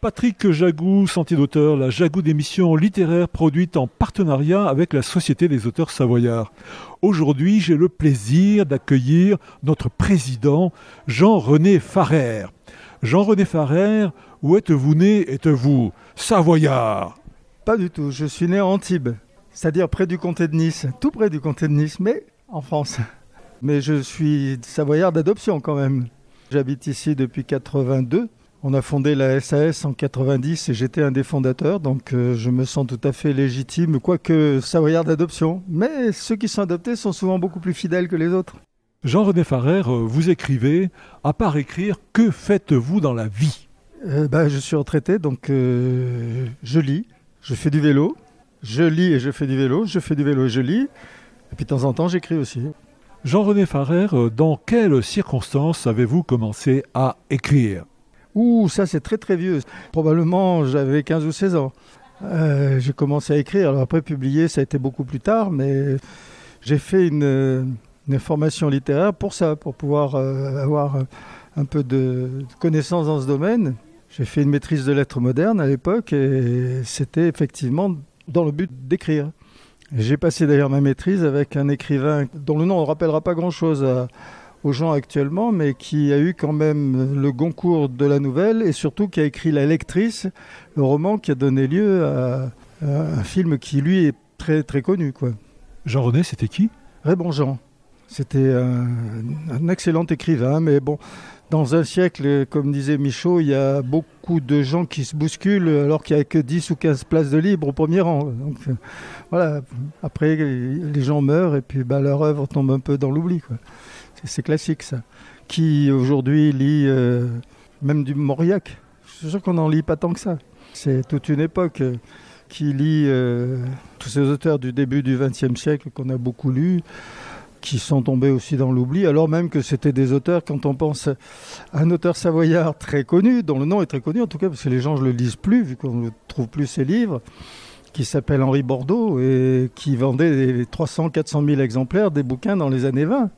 Patrick Jagou, Sentier d'auteur, la Jagou d'émission littéraire produite en partenariat avec la Société des auteurs savoyards. Aujourd'hui, j'ai le plaisir d'accueillir notre président, Jean-René Farrère. Jean-René Farrère, où êtes-vous né? Êtes-vous savoyard? Pas du tout, je suis né à Antibes, c'est-à-dire près du comté de Nice, tout près du comté de Nice, mais en France. Mais je suis savoyard d'adoption quand même. J'habite ici depuis 82. On a fondé la SAS en 90 et j'étais un des fondateurs, donc je me sens tout à fait légitime, quoique savoyard d'adoption. Mais ceux qui sont adoptés sont souvent beaucoup plus fidèles que les autres. Jean-René Farrère, vous écrivez. À part écrire, que faites-vous dans la vie? Je suis retraité, donc je lis, je fais du vélo. Je lis et je fais du vélo, je fais du vélo et je lis. Et puis de temps en temps, j'écris aussi. Jean-René Farrère, dans quelles circonstances avez-vous commencé à écrire? Ça c'est très très vieux. Probablement j'avais 15 ou 16 ans. J'ai commencé à écrire. Alors après publier ça a été beaucoup plus tard, mais j'ai fait une formation littéraire pour ça, pour pouvoir avoir un peu de connaissances dans ce domaine. J'ai fait une maîtrise de lettres modernes à l'époque et c'était effectivement dans le but d'écrire. J'ai passé d'ailleurs ma maîtrise avec un écrivain dont le nom ne rappellera pas grand-chose aux gens actuellement, mais qui a eu quand même le Goncourt de la nouvelle et surtout qui a écrit La Lectrice, le roman qui a donné lieu à un film qui, lui, est très, très connu, quoi. Jean-René, c'était qui? Raymond Jean. C'était un excellent écrivain, mais bon, dans un siècle, comme disait Michaud, il y a beaucoup de gens qui se bousculent alors qu'il n'y a que 10 ou 15 places de libre au premier rang. Donc voilà, après les gens meurent et puis leur œuvre tombe un peu dans l'oubli, quoi. C'est classique ça. Qui aujourd'hui lit même du Mauriac. Je suis sûr qu'on n'en lit pas tant que ça. C'est toute une époque qui lit tous ces auteurs du début du XXe siècle qu'on a beaucoup lus, qui sont tombés aussi dans l'oubli, alors même que c'était des auteurs, quand on pense à un auteur savoyard très connu, dont le nom est très connu en tout cas, parce que les gens ne le lisent plus, vu qu'on ne trouve plus ses livres, qui s'appelle Henri Bordeaux, et qui vendait des 300-400 000 exemplaires des bouquins dans les années 20.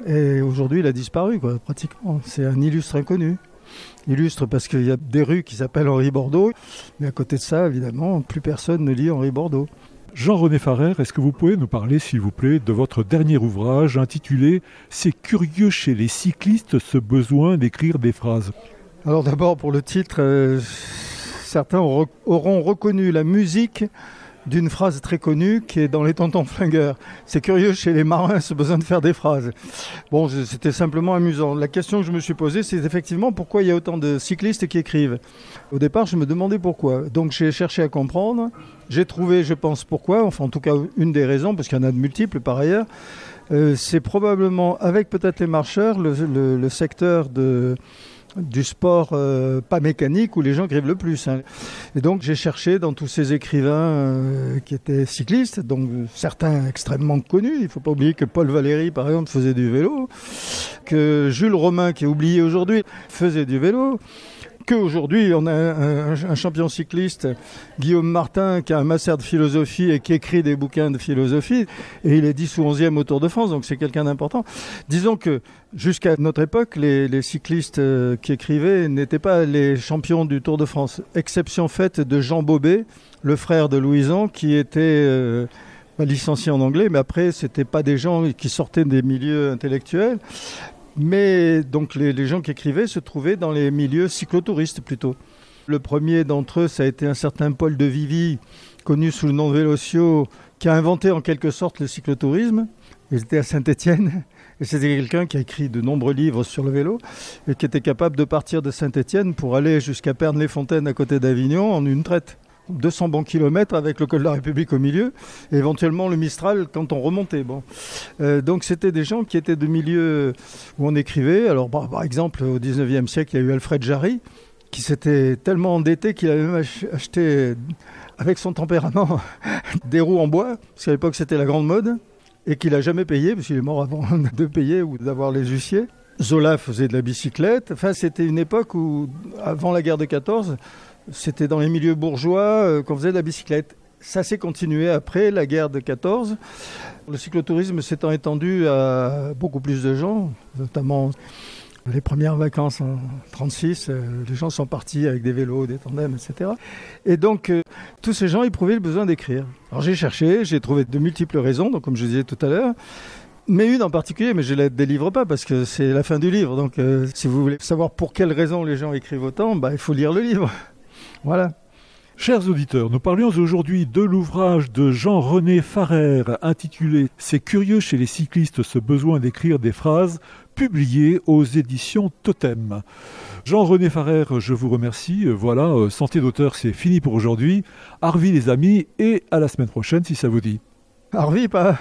Et aujourd'hui, il a disparu, quoi, pratiquement. C'est un illustre inconnu. Illustre parce qu'il y a des rues qui s'appellent Henri Bordeaux, mais à côté de ça, évidemment, plus personne ne lit Henri Bordeaux. Jean-René Farrère, est-ce que vous pouvez nous parler, s'il vous plaît, de votre dernier ouvrage intitulé « C'est curieux chez les cyclistes, ce besoin d'écrire des phrases ». Alors d'abord, pour le titre, certains auront reconnu la musique d'une phrase très connue qui est dans les Tontons Flingueurs. C'est curieux chez les marins, ce besoin de faire des phrases. Bon, c'était simplement amusant. La question que je me suis posée, c'est effectivement pourquoi il y a autant de cyclistes qui écrivent. Au départ, je me demandais pourquoi. Donc j'ai cherché à comprendre. J'ai trouvé, je pense, pourquoi. Enfin, en tout cas, une des raisons, parce qu'il y en a de multiples par ailleurs. C'est probablement, avec peut-être les marcheurs, le secteur du sport pas mécanique où les gens écrivent le plus. Et donc j'ai cherché dans tous ces écrivains qui étaient cyclistes, donc certains extrêmement connus. Il ne faut pas oublier que Paul Valéry, par exemple, faisait du vélo, que Jules Romain, qui est oublié aujourd'hui, faisait du vélo, qu'aujourd'hui on a un champion cycliste, Guillaume Martin, qui a un master de philosophie et qui écrit des bouquins de philosophie, et il est 10 ou 11e au Tour de France, donc c'est quelqu'un d'important. Disons que jusqu'à notre époque, les cyclistes qui écrivaient n'étaient pas les champions du Tour de France, exception faite de Jean Bobet, le frère de Louison, qui était licencié en anglais, mais après c'était pas des gens qui sortaient des milieux intellectuels. Mais donc les gens qui écrivaient se trouvaient dans les milieux cyclotouristes plutôt. Le premier d'entre eux, ça a été un certain Paul de Vivy, connu sous le nom de Vélocio, qui a inventé en quelque sorte le cyclotourisme. Il était à Saint-Étienne et c'était quelqu'un qui a écrit de nombreux livres sur le vélo et qui était capable de partir de Saint-Étienne pour aller jusqu'à Pernes-les-Fontaines à côté d'Avignon en une traite. 200 bons kilomètres avec le col de la République au milieu, et éventuellement le Mistral quand on remontait. Bon. Donc c'était des gens qui étaient de milieux où on écrivait. Alors par exemple, au 19e siècle, il y a eu Alfred Jarry, qui s'était tellement endetté qu'il avait même acheté, avec son tempérament, des roues en bois, parce qu'à l'époque c'était la grande mode, et qu'il n'a jamais payé, parce qu'il est mort avant de payer ou d'avoir les huissiers. Zola faisait de la bicyclette. Enfin, c'était une époque où, avant la guerre de 14, c'était dans les milieux bourgeois qu'on faisait de la bicyclette. Ça s'est continué après la guerre de 14. Le cyclotourisme s'étant étendu à beaucoup plus de gens, notamment Les premières vacances en 1936, les gens sont partis avec des vélos, des tandems, etc. Et donc, tous ces gens éprouvaient le besoin d'écrire. Alors j'ai cherché, j'ai trouvé de multiples raisons, donc comme je disais tout à l'heure, mais une en particulier, mais je ne la délivre pas parce que c'est la fin du livre. Donc si vous voulez savoir pour quelles raisons les gens écrivent autant, il faut lire le livre. Voilà. Chers auditeurs, nous parlions aujourd'hui de l'ouvrage de Jean-René Farrer intitulé « C'est curieux chez les cyclistes ce besoin d'écrire des phrases », publié aux éditions Totem. Jean-René Farrer, je vous remercie. Voilà, Santé d'auteur, c'est fini pour aujourd'hui. Arvi les amis, et à la semaine prochaine si ça vous dit. Arvi, pas